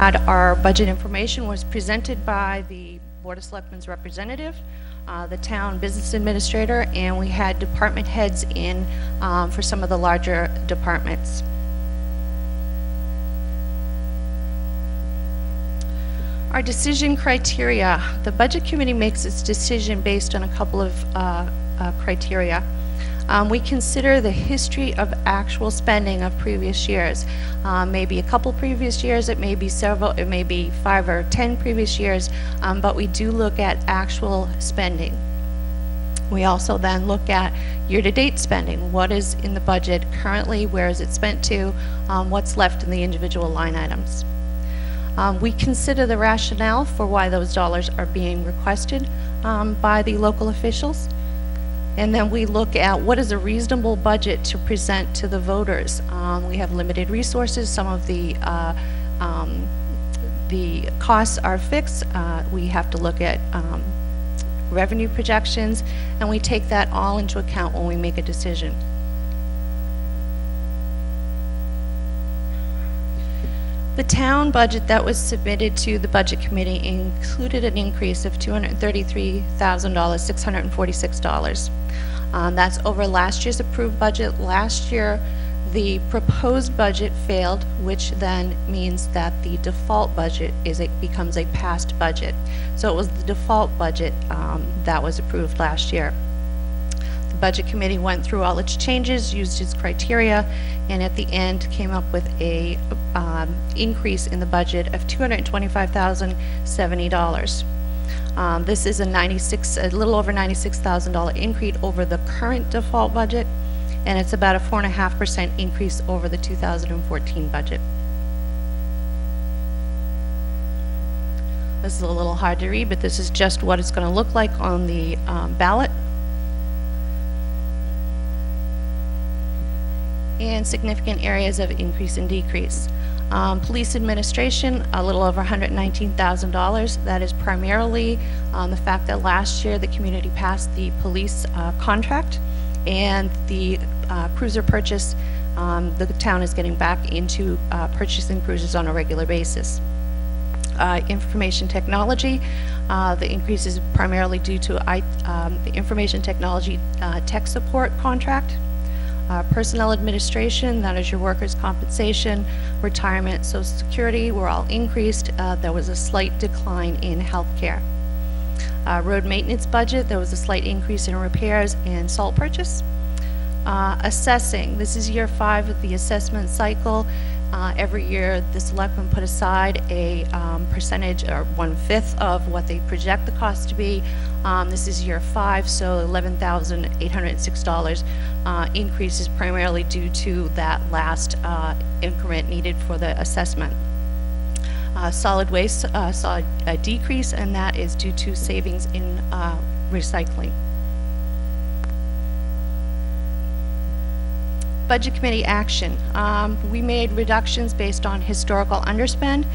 had our budget information was presented by the Board of Selectmen's representative, the town business administrator, and we had department heads in for some of the larger departments. Our decision criteria. The budget committee makes its decision based on a couple of criteria. We consider the history of actual spending of previous years. Maybe a couple previous years, it may be several, it may be 5 or 10 previous years, but we do look at actual spending. We also then look at year-to-date spending. What is in the budget currently? Where is it spent to? What's left in the individual line items? We consider the rationale for why those dollars are being requested by the local officials. And then we look at what is a reasonable budget to present to the voters. We have limited resources. Some of the costs are fixed. We have to look at revenue projections, and we take that all into account when we make a decision. The town budget that was submitted to the budget committee included an increase of $233,646. That's over last year's approved budget. Last year, the proposed budget failed, which then means that the default budget becomes a passed budget. So it was the default budget that was approved last year. The budget committee went through all its changes, used its criteria, and at the end came up with a increase in the budget of $225,070. This is a little over $96,000 increase over the current default budget, and it's about a 4.5% increase over the 2014 budget. This is a little hard to read, but this is just what it's going to look like on the ballot. And significant areas of increase and decrease. Police administration, a little over $119,000. That is primarily the fact that last year the community passed the police contract, and the cruiser purchase, the town is getting back into purchasing cruisers on a regular basis. Information technology, the increase is primarily due to the information technology tech support contract. Personnel administration, that is your workers' compensation, retirement, Social Security, were all increased. There was a slight decline in healthcare. Road maintenance budget, there was a slight increase in repairs and salt purchase. Assessing, this is year 5 of the assessment cycle. Every year the selectmen put aside a percentage or 1/5 of what they project the cost to be. This is year 5, so $11,806 increase is primarily due to that last increment needed for the assessment. Solid waste saw a decrease, and that is due to savings in recycling. Budget committee action. We made reductions based on historical underspend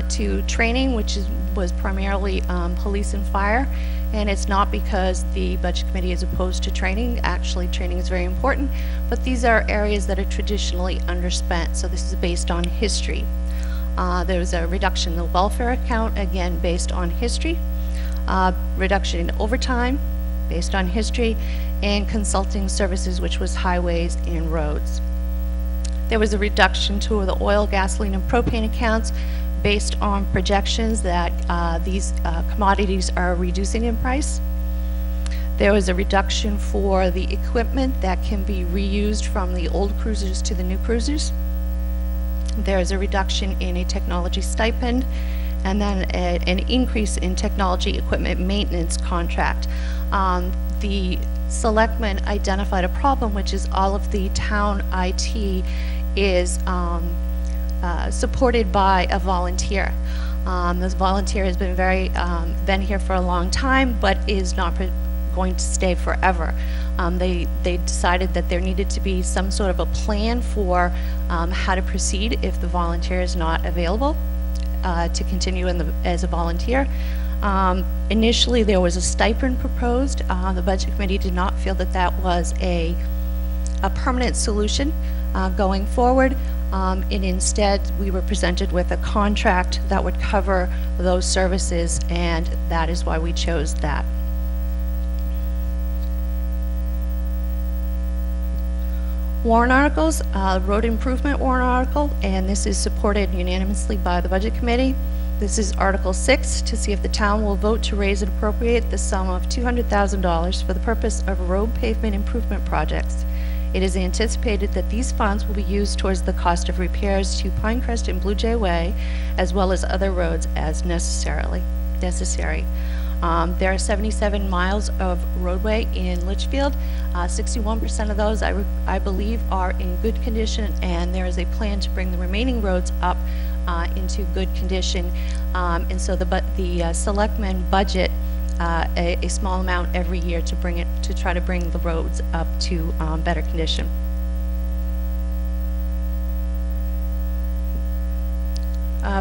to training, which was primarily police and fire, and it's not because the budget committee is opposed to training. Actually, training is very important, but these are areas that are traditionally underspent, so this is based on history. There was a reduction in the welfare account, again based on history. Reduction in overtime, based on history, and consulting services, which was highways and roads. There was a reduction to the oil, gasoline, and propane accounts based on projections that these commodities are reducing in price. There was a reduction for the equipment that can be reused from the old cruisers to the new cruisers. There is a reduction in a technology stipend, and then an increase in technology equipment maintenance contract. The selectmen identified a problem, which is all of the town IT is supported by a volunteer. This volunteer has been been here for a long time, but is not going to stay forever. They decided that there needed to be some sort of a plan for how to proceed if the volunteer is not available to continue as a volunteer. Initially, there was a stipend proposed. The budget committee did not feel that that was a permanent solution going forward. And instead, we were presented with a contract that would cover those services, and that is why we chose that. Warrant articles, road improvement warrant article, and this is supported unanimously by the Budget Committee. This is Article 6, to see if the town will vote to raise and appropriate the sum of $200,000 for the purpose of road pavement improvement projects. It is anticipated that these funds will be used towards the cost of repairs to Pinecrest and Blue Jay Way, as well as other roads as necessary. There are 77 miles of roadway in Litchfield. 61% of those, I believe, are in good condition, and there is a plan to bring the remaining roads up into good condition. And so the selectmen budget a small amount every year to try to bring the roads up to better condition.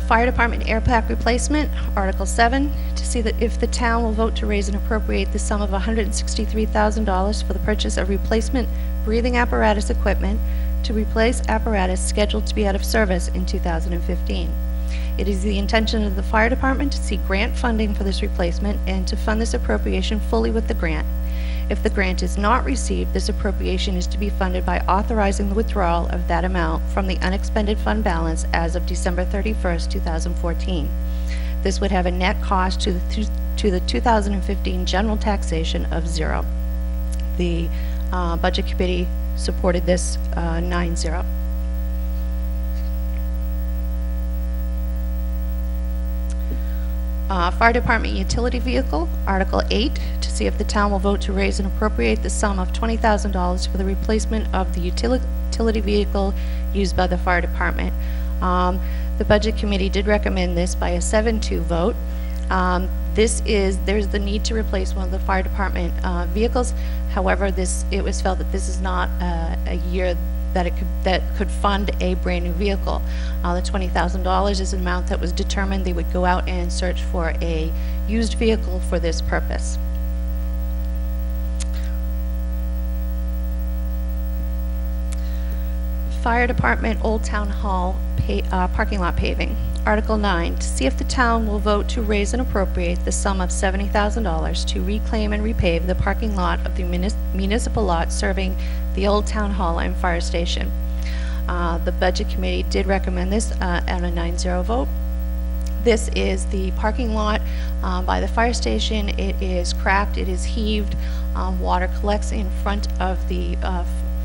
Fire Department air pack replacement, Article 7, to see that if the town will vote to raise and appropriate the sum of $163,000 for the purchase of replacement breathing apparatus equipment to replace apparatus scheduled to be out of service in 2015. It is the intention of the Fire Department to seek grant funding for this replacement and to fund this appropriation fully with the grant. If the grant is not received, this appropriation is to be funded by authorizing the withdrawal of that amount from the unexpended fund balance as of December 31st, 2014. This would have a net cost to the 2015 general taxation of $0. The Budget Committee supported this 9-0. Fire Department utility vehicle, Article 8, to see if the town will vote to raise and appropriate the sum of $20,000 for the replacement of the utility vehicle used by the Fire Department. The Budget Committee did recommend this by a 7-2 vote. There's the need to replace one of the Fire Department vehicles. However, it was felt that this is not a year that could fund a brand new vehicle. The $20,000 is an amount that was determined. They would go out and search for a used vehicle for this purpose. Fire Department Old Town Hall parking lot paving. Article 9, to see if the town will vote to raise and appropriate the sum of $70,000 to reclaim and repave the parking lot of the municipal lot serving the Old Town Hall and Fire Station. The Budget Committee did recommend this on a 9-0 vote. This is the parking lot by the fire station. It is cracked, it is heaved, water collects in front of the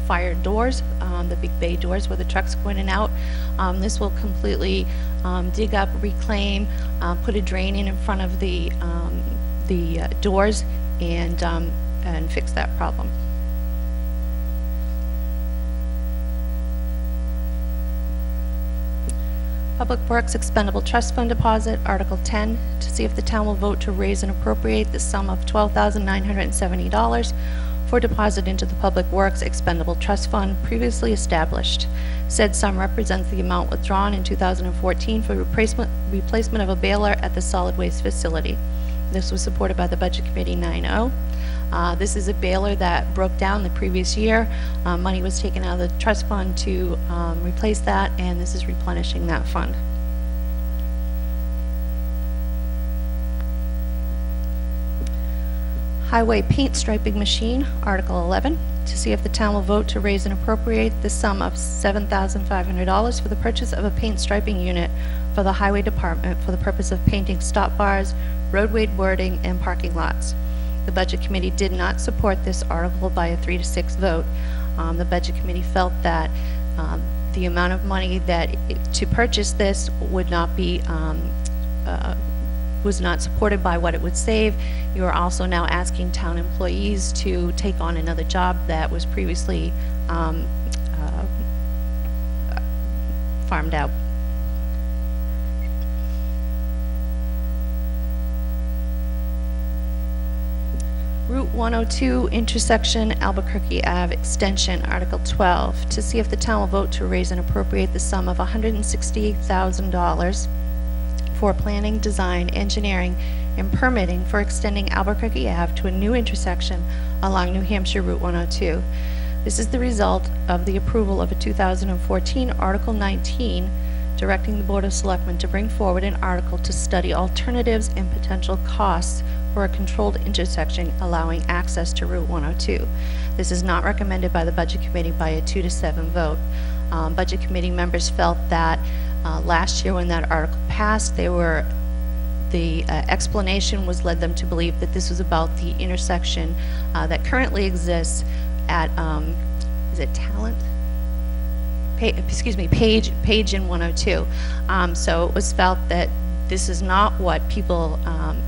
fire doors, the big bay doors where the trucks go in and out. This will completely dig up, reclaim, put a drain in front of the doors and fix that problem. Public Works Expendable Trust Fund Deposit, Article 10, to see if the town will vote to raise and appropriate the sum of $12,970 for deposit into the Public Works Expendable Trust Fund previously established. Said sum represents the amount withdrawn in 2014 for replacement of a baler at the solid waste facility. This was supported by the Budget Committee 9-0. This is a baler that broke down the previous year. Money was taken out of the trust fund to replace that, and this is replenishing that fund. Highway paint striping machine, Article 11, to see if the town will vote to raise and appropriate the sum of $7,500 for the purchase of a paint striping unit for the Highway Department for the purpose of painting stop bars, roadway wording, and parking lots. The Budget Committee did not support this article by a 3-6 vote. The Budget Committee felt that the amount of money to purchase this would not be was not supported by what it would save. You are also now asking town employees to take on another job that was previously farmed out. Route 102 intersection Albuquerque Ave extension, Article 12, to see if the town will vote to raise and appropriate the sum of $160,000 for planning, design, engineering, and permitting for extending Albuquerque Ave to a new intersection along New Hampshire Route 102. This is the result of the approval of a 2014 Article 19 directing the Board of Selectmen to bring forward an article to study alternatives and potential costs for a controlled intersection allowing access to Route 102. This is not recommended by the Budget Committee by a 2-7 vote. Budget Committee members felt that last year when that article passed, the explanation was led them to believe that this was about the intersection that currently exists at, is it Talent? Page in 102. So it was felt that this is not what people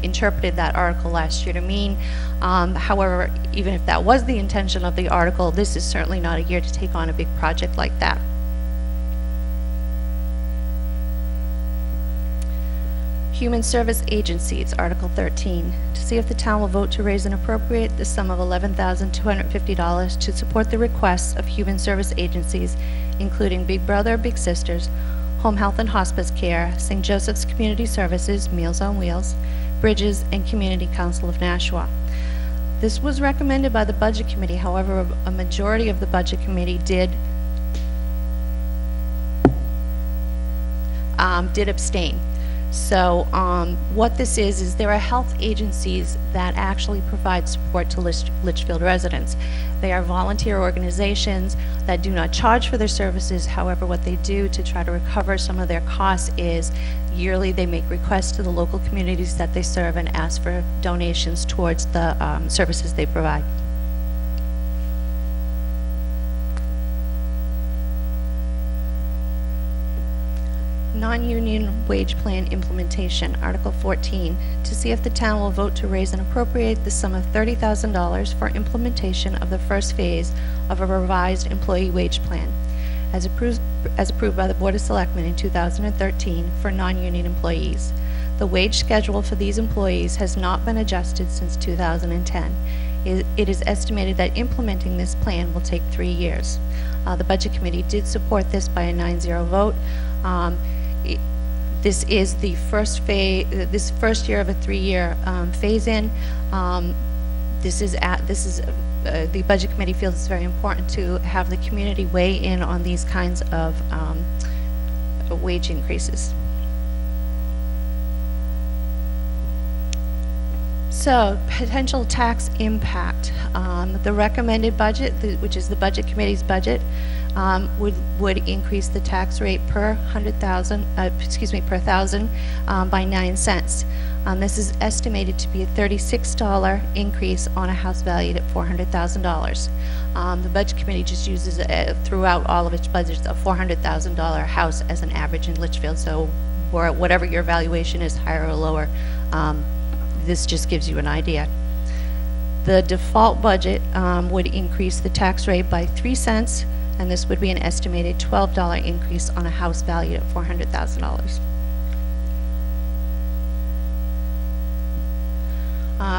interpreted that article last year to mean. However, even if that was the intention of the article, this is certainly not a year to take on a big project like that. Human Service Agencies, Article 13, to see if the town will vote to raise and appropriate the sum of $11,250 to support the requests of human service agencies, including Big Brother, Big Sisters, Home Health and Hospice Care, St. Joseph's Community Services, Meals on Wheels, Bridges, and Community Council of Nashua. This was recommended by the Budget Committee. However, a majority of the Budget Committee did abstain. So what this is there are health agencies that actually provide support to Litchfield residents. They are volunteer organizations that do not charge for their services. However, what they do to try to recover some of their costs is yearly they make requests to the local communities that they serve and ask for donations towards the services they provide. Non-union wage plan implementation, Article 14, to see if the town will vote to raise and appropriate the sum of $30,000 for implementation of the first phase of a revised employee wage plan, as approved by the Board of Selectmen in 2013 for non-union employees. The wage schedule for these employees has not been adjusted since 2010. It is estimated that implementing this plan will take 3 years. The Budget Committee did support this by a 9-0 vote. This is the first phase. This first year of a 3-year phase-in. The Budget Committee feels it's very important to have the community weigh in on these kinds of wage increases. So, potential tax impact. The recommended budget, which is the Budget Committee's budget, would increase the tax rate per per thousand by 9 cents. This is estimated to be a $36 increase on a house valued at $400,000. The Budget Committee just uses throughout all of its budgets a $400,000 house as an average in Litchfield. So, whatever your valuation is, higher or lower, this just gives you an idea. The default budget would increase the tax rate by 3 cents, and this would be an estimated $12 increase on a house valued at $400,000.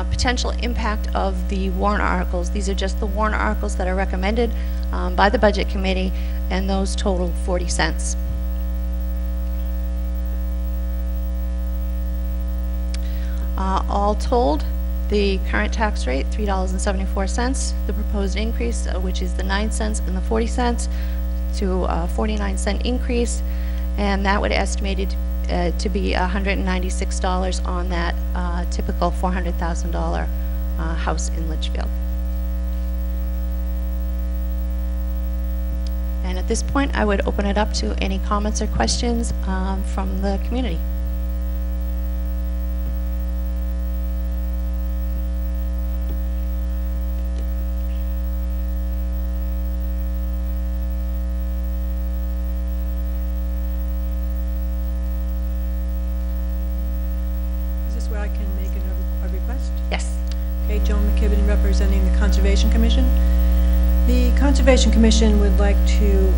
Potential impact of the warrant articles. These are just the warrant articles that are recommended by the Budget Committee, and those total 40 cents. All told, the current tax rate, $3.74. The proposed increase, which is the 9 cents and the 40 cents, to a 49-cent increase, and that would estimated to be $196 on that typical $400,000 house in Litchfield. And at this point, I would open it up to any comments or questions from the community. Where I can make a request? Yes. Okay, Joan McKibben representing the Conservation Commission. The Conservation Commission would like to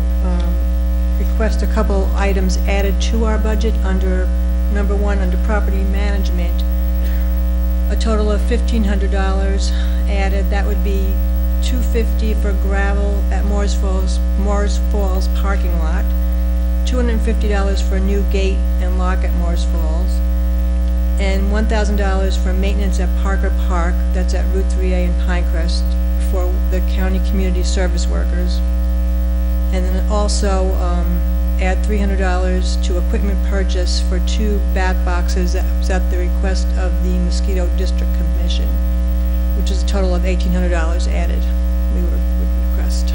request a couple items added to our budget under number 1 under property management. A total of $1,500 added. That would be $250 for gravel at Moores Falls parking lot, $250 for a new gate and lock at Moores Falls, and $1,000 for maintenance at Parker Park, that's at Route 3A in Pinecrest, for the county community service workers. And then also add $300 to equipment purchase for 2 bat boxes. That was at the request of the Mosquito District Commission, which is a total of $1,800 added, would request.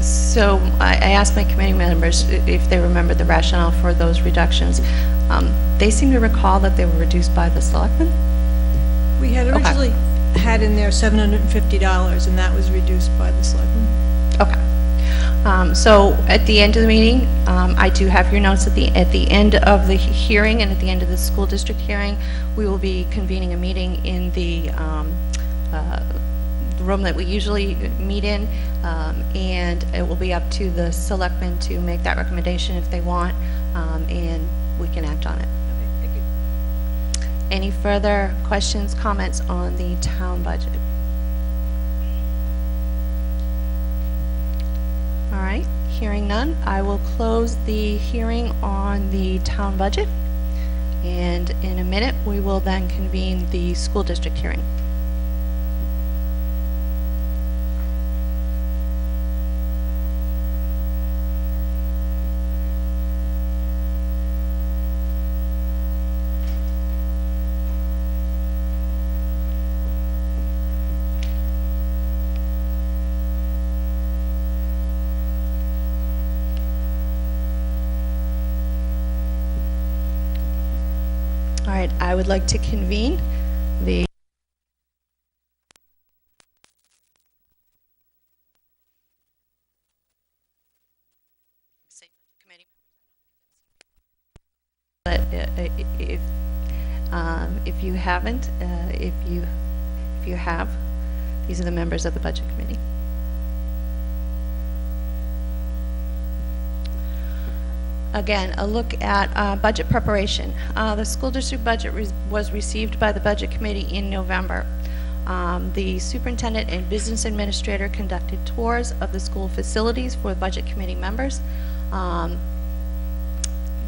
So I asked my committee members if they remembered the rationale for those reductions. They seem to recall that they were reduced by the selectmen. We had originally had in there $750, and that was reduced by the selectmen. Okay. So at the end of the meeting, I do have your notes at the end of the hearing and at the end of the school district hearing. We will be convening a meeting in the room that we usually meet in, and it will be up to the selectmen to make that recommendation if they want, and we can act on it. Okay, thank you. Any further questions, comments on the town budget? All right, hearing none, I will close the hearing on the town budget, and in a minute we will then convene the school district hearing. All right, I would like to convene the but if you haven't, if you have, these are the members of the budget committee. Again, a look at budget preparation. The school district budget was received by the budget committee in November. The superintendent and business administrator conducted tours of the school facilities for budget committee members.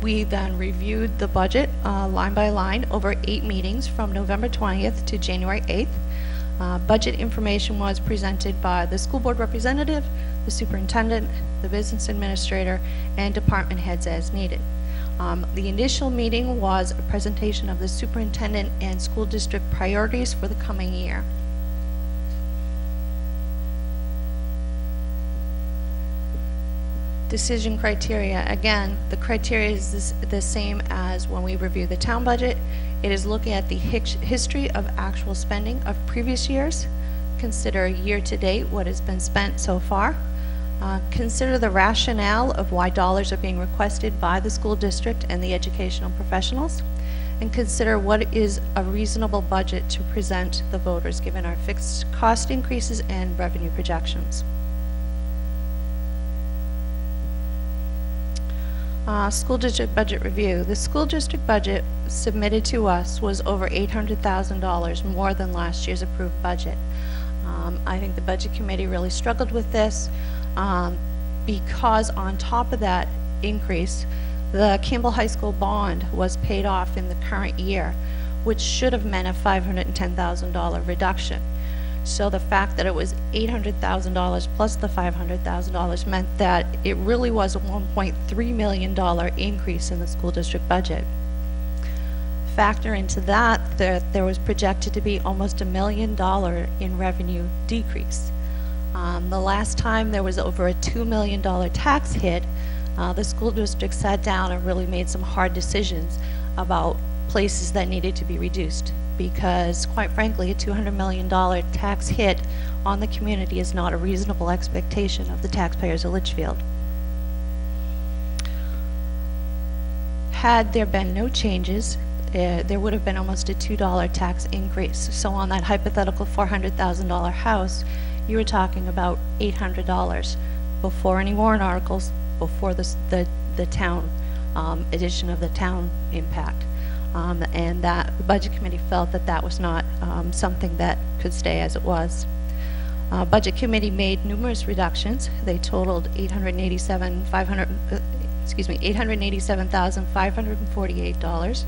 We then reviewed the budget line by line over 8 meetings from November 20th to January 8th. Budget information was presented by the school board representative, the superintendent, the business administrator, and department heads as needed. The initial meeting was a presentation of the superintendent and school district priorities for the coming year. Decision criteria. Again, the criteria is the same as when we review the town budget. It is looking at the history of actual spending of previous years. Consider year to date what has been spent so far. Consider the rationale of why dollars are being requested by the school district and the educational professionals. And consider what is a reasonable budget to present the voters given our fixed cost increases and revenue projections. School district budget review. The school district budget submitted to us was over $800,000 more than last year's approved budget. I think the budget committee really struggled with this because on top of that increase, the Campbell High School bond was paid off in the current year, which should have meant a $510,000 reduction. So the fact that it was $800,000 plus the $500,000 meant that it really was a $1.3 million increase in the school district budget. Factor into that there was projected to be almost $1 million in revenue decrease. The last time there was over a $2 million tax hit, the school district sat down and really made some hard decisions about places that needed to be reduced, because quite frankly a $200 million tax hit on the community is not a reasonable expectation of the taxpayers of Litchfield. Had there been no changes, there would have been almost a $2 tax increase. So on that hypothetical $400,000 house, you were talking about $800 before any warrant articles, before the town addition of the town impact. And that the Budget Committee felt that that was not something that could stay as it was. Budget Committee made numerous reductions. They totaled $887,548,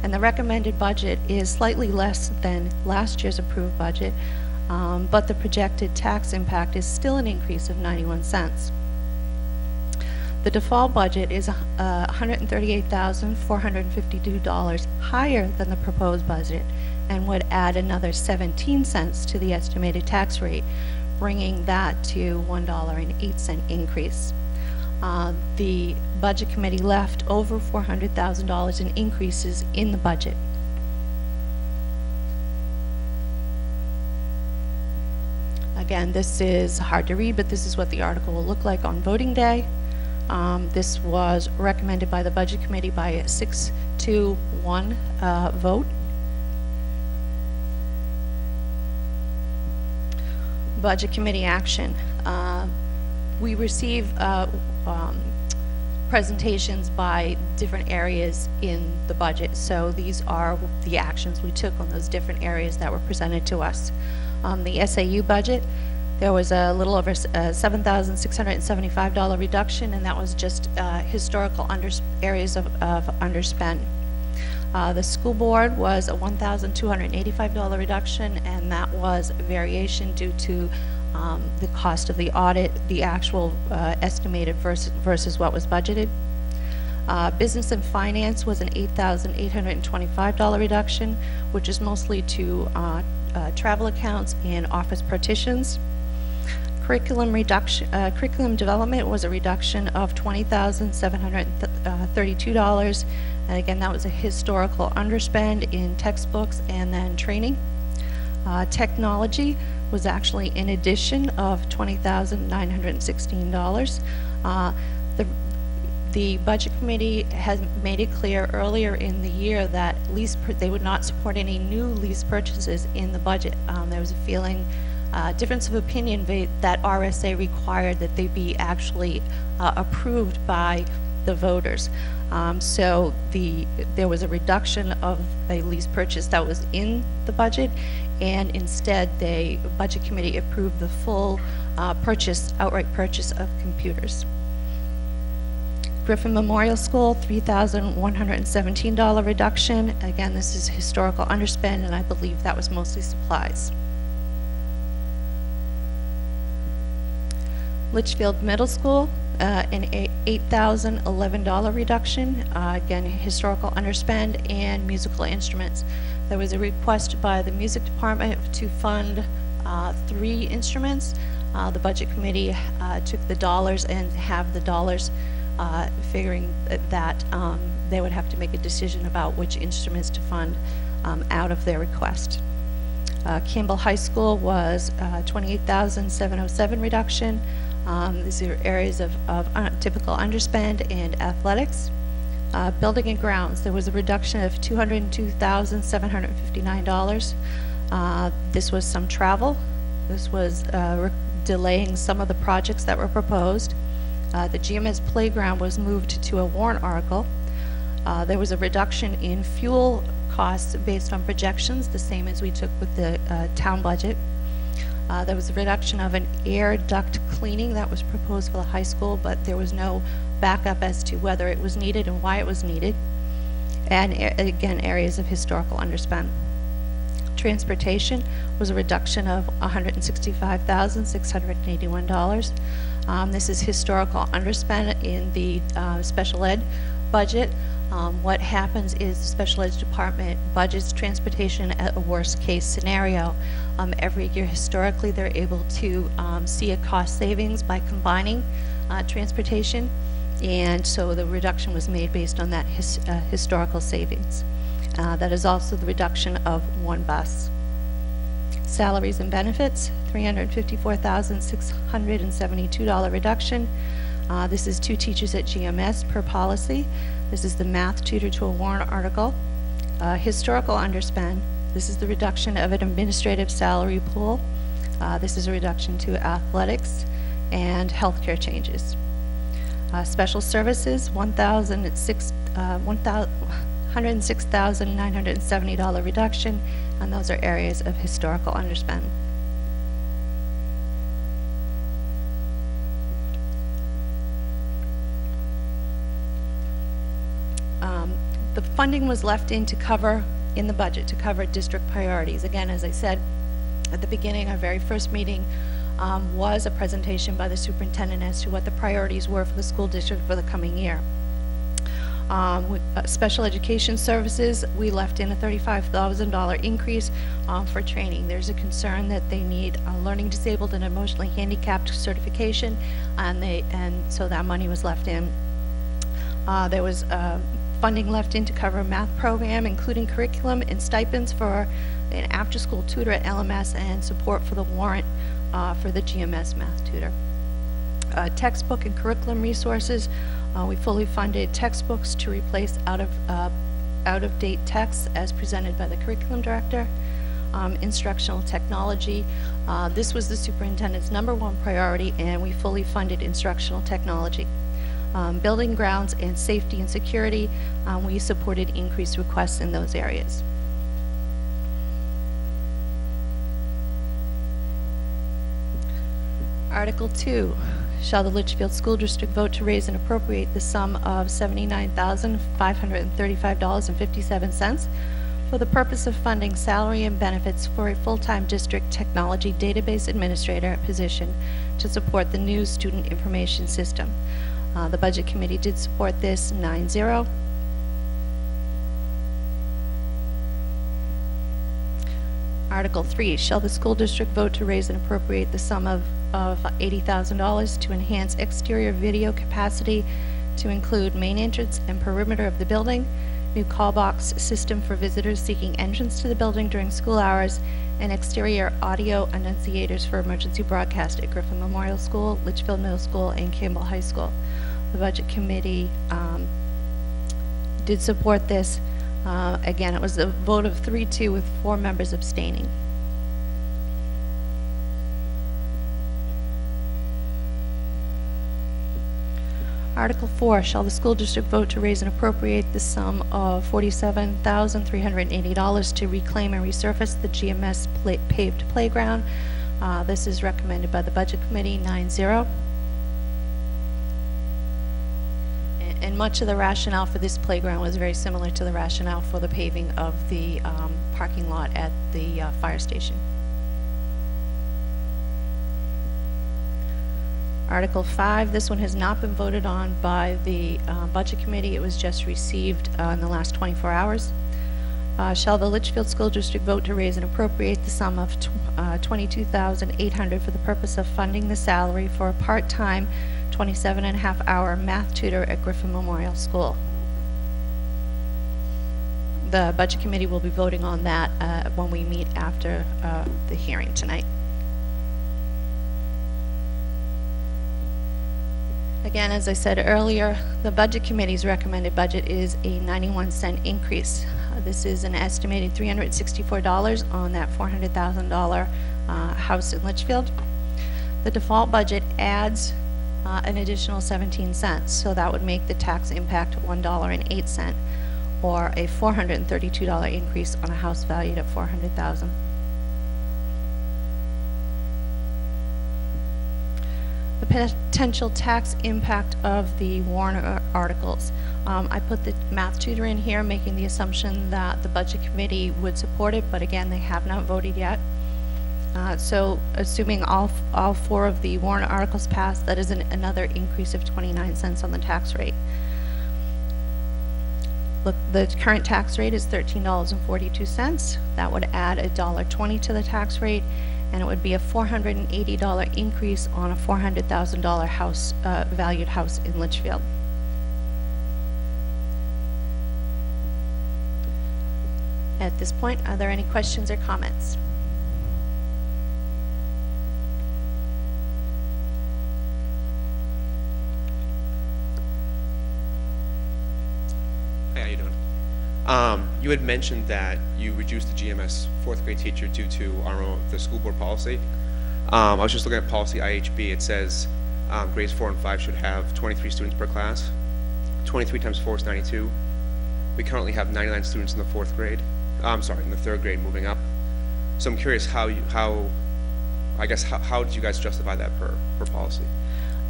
and the recommended budget is slightly less than last year's approved budget, but the projected tax impact is still an increase of 91 cents. The default budget is $138,452 higher than the proposed budget and would add another 17 cents to the estimated tax rate, bringing that to $1.08 increase. The Budget Committee left over $400,000 in increases in the budget. Again, this is hard to read, but this is what the article will look like on voting day. This was recommended by the Budget Committee by a 6-1 vote. Budget Committee action. We receive presentations by different areas in the budget, so these are the actions we took on those different areas that were presented to us. The SAU budget, there was a little over $7,675 reduction, and that was just historical areas of underspend. The school board was a $1,285 reduction, and that was variation due to the cost of the audit, the actual estimated versus what was budgeted. Business and finance was an $8,825 reduction, which is mostly to travel accounts and office partitions. Curriculum development was a reduction of $20,732, and again, that was a historical underspend in textbooks and then training. Technology was actually an addition of $20,916. The Budget Committee has made it clear earlier in the year that they would not support any new lease purchases in the budget. There was a difference of opinion that RSA required that they be actually approved by the voters. So there was a reduction of a lease purchase that was in the budget, and instead the Budget Committee approved the full outright purchase of computers. Griffin Memorial School, $3,117 reduction. Again, this is historical underspend, and I believe that was mostly supplies. Litchfield Middle School, an $8,011 reduction. Again, historical underspend and musical instruments. There was a request by the music department to fund 3 instruments. The Budget Committee took the dollars and have the dollars, figuring that they would have to make a decision about which instruments to fund out of their request. Campbell High School was $28,707 reduction. These are areas of typical underspend and athletics. Building and grounds, there was a reduction of $202,759. This was some travel. This was delaying some of the projects that were proposed. The GMS playground was moved to a warrant article. There was a reduction in fuel costs based on projections, the same as we took with the town budget. There was a reduction of an air duct cleaning that was proposed for the high school, but there was no backup as to whether it was needed and why it was needed. And again, areas of historical underspend. Transportation was a reduction of $165,681. This is historical underspend in the special ed budget. What happens is the special ed department budgets transportation at a worst case scenario. Every year historically they're able to see a cost savings by combining transportation, and so the reduction was made based on that historical savings. That is also the reduction of 1 bus. Salaries and benefits, $354,672 reduction. This is 2 teachers at GMS per policy. This is the math tutor to a warrant article. Historical underspend, this is the reduction of an administrative salary pool. This is a reduction to athletics and healthcare changes. Special services, $106,970 reduction, and those are areas of historical underspend. The funding was left in the budget to cover district priorities. Again, as I said at the beginning, our very first meeting was a presentation by the superintendent as to what the priorities were for the school district for the coming year. Special education services, we left in a $35,000 increase for training. There's a concern that they need a learning disabled and emotionally handicapped certification, and so that money was left in. There was funding left in to cover a math program, including curriculum and stipends for an after-school tutor at LMS and support for the warrant for the GMS math tutor. Textbook and curriculum resources, we fully funded textbooks to replace out-of-date texts as presented by the curriculum director. Instructional technology, this was the superintendent's #1 priority, and we fully funded instructional technology. Building grounds and safety and security, we supported increased requests in those areas. Article 2, shall the Litchfield School District vote to raise and appropriate the sum of $79,535.57 for the purpose of funding salary and benefits for a full-time district technology database administrator position to support the new student information system. The Budget Committee did support this 9-0. Article 3, shall the school district vote to raise and appropriate the sum of $80,000 to enhance exterior video capacity to include main entrance and perimeter of the building, new call box system for visitors seeking entrance to the building during school hours, and exterior audio annunciators for emergency broadcast at Griffin Memorial School, Litchfield Middle School, and Campbell High School. The Budget Committee did support this. Again, it was a vote of 3-2 with 4 members abstaining. Article 4, shall the school district vote to raise and appropriate the sum of $47,380 to reclaim and resurface the GMS paved playground. This is recommended by the Budget Committee 9-0. And much of the rationale for this playground was very similar to the rationale for the paving of the parking lot at the fire station. Article 5, this one has not been voted on by the Budget Committee. It was just received in the last 24 hours. Shall the Litchfield School District vote to raise and appropriate the sum of $22,800 for the purpose of funding the salary for a part-time 27.5-hour math tutor at Griffin Memorial School? The Budget Committee will be voting on that when we meet after the hearing tonight. Again, as I said earlier, the Budget Committee's recommended budget is a 91-cent increase. This is an estimated $364 on that $400,000 house in Litchfield. The default budget adds an additional 17 cents, so that would make the tax impact $1.08, or a $432 increase on a house valued at $400,000. The potential tax impact of the warrant articles. I put the math tutor in here, making the assumption that the Budget Committee would support it, but again, they have not voted yet. So assuming all 4 of the warrant articles pass, that is another increase of 29 cents on the tax rate. Look, the current tax rate is $13.42. That would add $1.20 to the tax rate, and it would be a $480 increase on a $400,000 house, valued house in Litchfield. At this point, are there any questions or comments? Hey, how you doing? You had mentioned that you reduced the GMS fourth grade teacher due to the school board policy. I was just looking at policy IHB. It says grades 4 and 5 should have 23 students per class. 23 times 4 is 92. We currently have 99 students in the fourth grade. In the third grade moving up. So I'm curious how did you guys justify that per policy?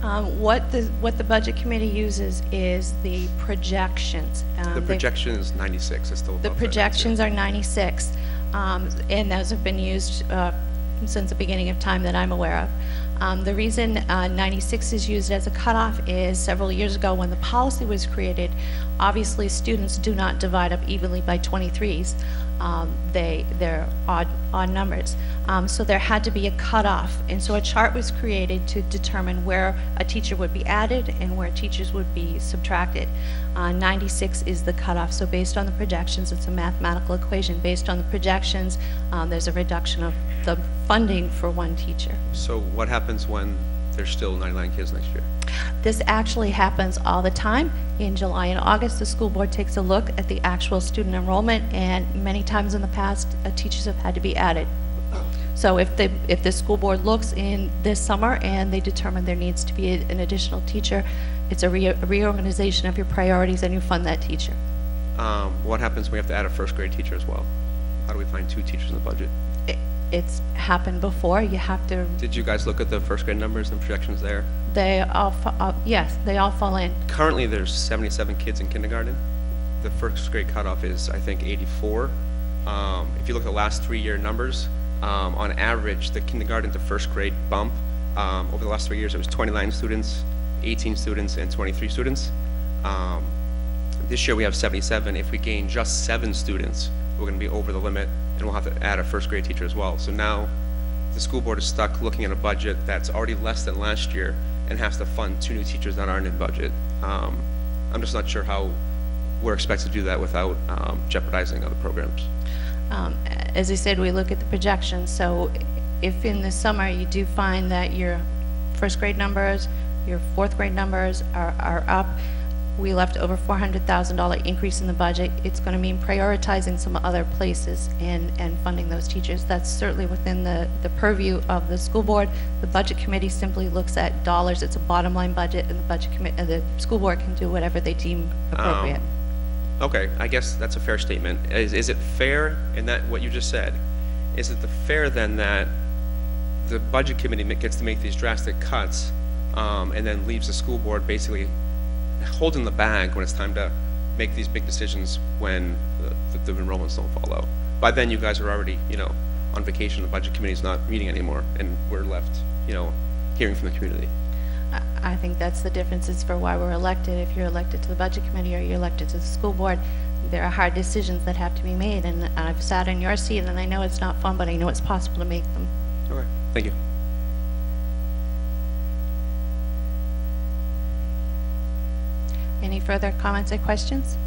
What the budget committee uses is the projections. The projection is 96. It's still above the projections are 96, and those have been used since the beginning of time that I'm aware of. The reason 96 is used as a cutoff is several years ago when the policy was created, obviously students do not divide up evenly by 23s. They're odd numbers. So there had to be a cutoff, and so a chart was created to determine where a teacher would be added and where teachers would be subtracted. 96 is the cutoff, so based on the projections, it's a mathematical equation. Based on the projections, there's a reduction of the funding for one teacher. So what happens when there's still 99 kids next year? This actually happens all the time. In July and August, the school board takes a look at the actual student enrollment, and many times in the past, teachers have had to be added. So if the school board looks in this summer and they determine there needs to be an additional teacher, it's a reorganization of your priorities and you fund that teacher. What happens when we have to add a first grade teacher as well? How do we find 2 teachers in the budget? It's happened before. You have to. Did you guys look at the first grade numbers and projections there? They all, yes, they all fall in. Currently, there's 77 kids in kindergarten. The first grade cutoff is, I think, 84. If you look at the last 3-year numbers, on average, the kindergarten to first grade bump over the last 3 years, it was 29 students, 18 students, and 23 students. This year we have 77. If we gain just 7 students, we're going to be over the limit, and we'll have to add a first grade teacher as well. So now the school board is stuck looking at a budget that's already less than last year and has to fund 2 new teachers that aren't in budget. I'm just not sure how we're expected to do that without jeopardizing other programs. As I said, we look at the projections. So if in the summer you do find that your first grade numbers, your fourth grade numbers are up, we left over $400,000 increase in the budget. It's going to mean prioritizing some other places and funding those teachers. That's certainly within the purview of the school board. The budget committee simply looks at dollars. It's a bottom line budget, and the school board can do whatever they deem appropriate. Okay, I guess that's a fair statement. Is it fair in that what you just said? Is it fair then that the budget committee gets to make these drastic cuts and then leaves the school board basically holding the bag when it's time to make these big decisions when the enrollments don't follow? By then you guys are already, on vacation. The budget committee's not meeting anymore, and we're left, hearing from the community. I think that's the differences for why we're elected. If you're elected to the budget committee or you're elected to the school board, there are hard decisions that have to be made, and I've sat in your seat, and I know it's not fun, but I know it's possible to make them. Okay, thank you. Any further comments or questions?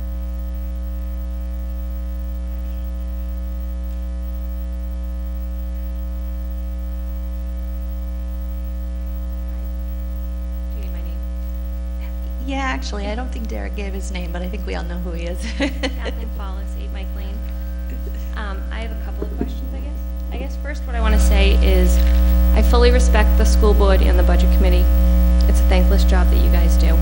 Yeah, actually, I don't think Derek gave his name, but I think we all know who he is. Kathleen Follis, 8 Mike Lane. I have a couple of questions, I guess first what I want to say is I fully respect the school board and the budget committee. It's a thankless job that you guys do.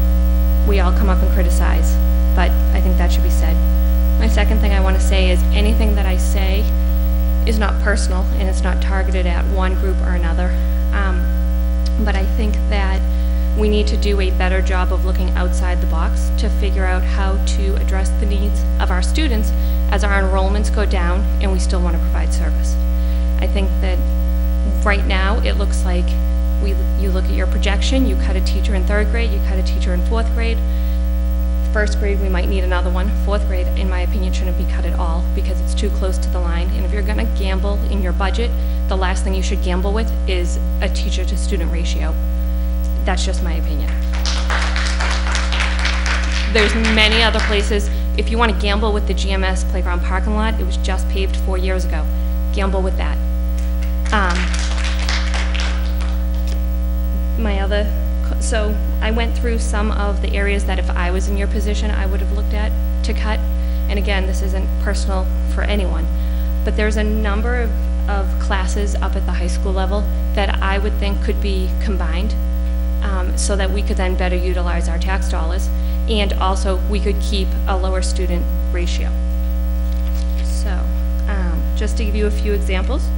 We all come up and criticize, but I think that should be said. My second thing I want to say is anything that I say is not personal and it's not targeted at one group or another. But I think that we need to do a better job of looking outside the box to figure out how to address the needs of our students as our enrollments go down and we still want to provide service. I think that right now it looks like you look at your projection, you cut a teacher in 3rd grade, you cut a teacher in 4th grade. 1st grade, we might need another one. 4th grade, in my opinion, shouldn't be cut at all because it's too close to the line. And if you're going to gamble in your budget, the last thing you should gamble with is a teacher to student ratio. That's just my opinion. There's many other places. If you want to gamble with the GMS playground parking lot, it was just paved 4 years ago. Gamble with that. So I went through some of the areas that if I was in your position, I would have looked at to cut. and again, this isn't personal for anyone, but there's a number of classes up at the high school level that I would think could be combined, so that we could then better utilize our tax dollars, and also we could keep a lower student ratio. So, just to give you a few examples,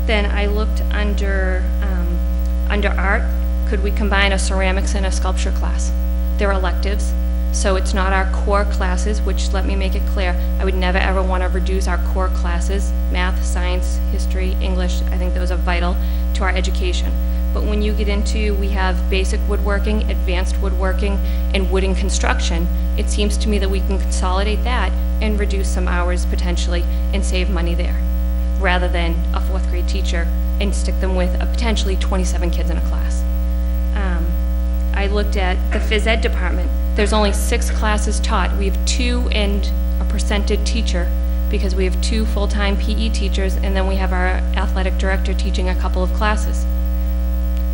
then I looked under art, could we combine a ceramics and a sculpture class? They're electives, so it's not our core classes, which, let me make it clear, I would never ever want to reduce our core classes, math, science, history, English. I think those are vital to our education. But when you get into, we have basic woodworking, advanced woodworking, and wooden construction, it seems to me that we can consolidate that and reduce some hours potentially and save money there, rather than a fourth grade teacher and stick them with potentially 27 kids in a class. I looked at the phys ed department. There's only 6 classes taught. We have 2 and a percented teacher because we have 2 full-time PE teachers, and then we have our athletic director teaching a couple of classes.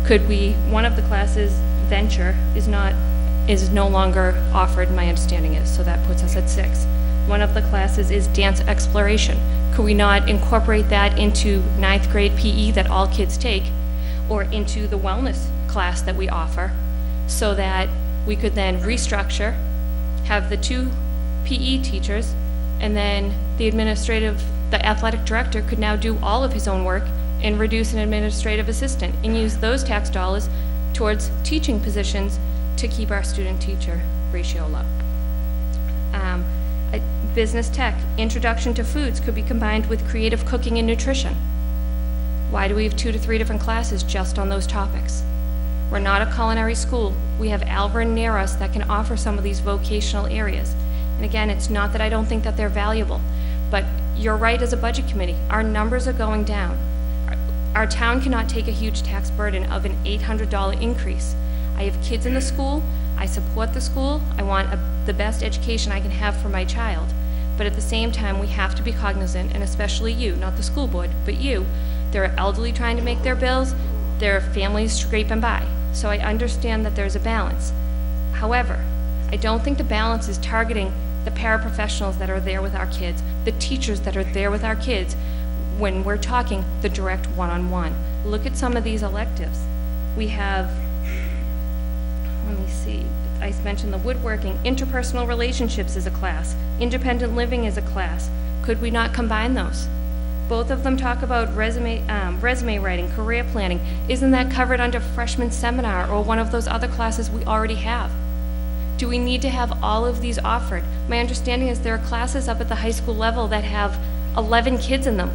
Could we, one of the classes, venture, is no longer offered, my understanding is, so that puts us at 6. One of the classes is dance exploration. Could we not incorporate that into 9th grade PE that all kids take, or into the wellness class that we offer, so that we could then restructure, have the 2 PE teachers, and then the athletic director could now do all of his own work and reduce an administrative assistant and use those tax dollars towards teaching positions to keep our student-teacher ratio low. Business tech, introduction to foods could be combined with creative cooking and nutrition. Why do we have 2 to 3 different classes just on those topics? We're not a culinary school. We have Alvin near us that can offer some of these vocational areas. And again, it's not that I don't think that they're valuable, but you're right as a budget committee. Our numbers are going down. Our town cannot take a huge tax burden of an $800 increase. I have kids in the school. I support the school. I want the best education I can have for my child. But at the same time, we have to be cognizant, and especially you, not the school board, but you. There are elderly trying to make their bills. There are families scraping by. So I understand that there's a balance. However, I don't think the balance is targeting the paraprofessionals that are there with our kids, the teachers that are there with our kids, when we're talking the direct one-on-one. Look at some of these electives. We have, let me see, I mentioned the woodworking, interpersonal relationships is a class, independent living is a class. Could we not combine those? Both of them talk about resume writing, career planning. Isn't that covered under freshman seminar or one of those other classes we already have? Do we need to have all of these offered? My understanding is there are classes up at the high school level that have 11 kids in them.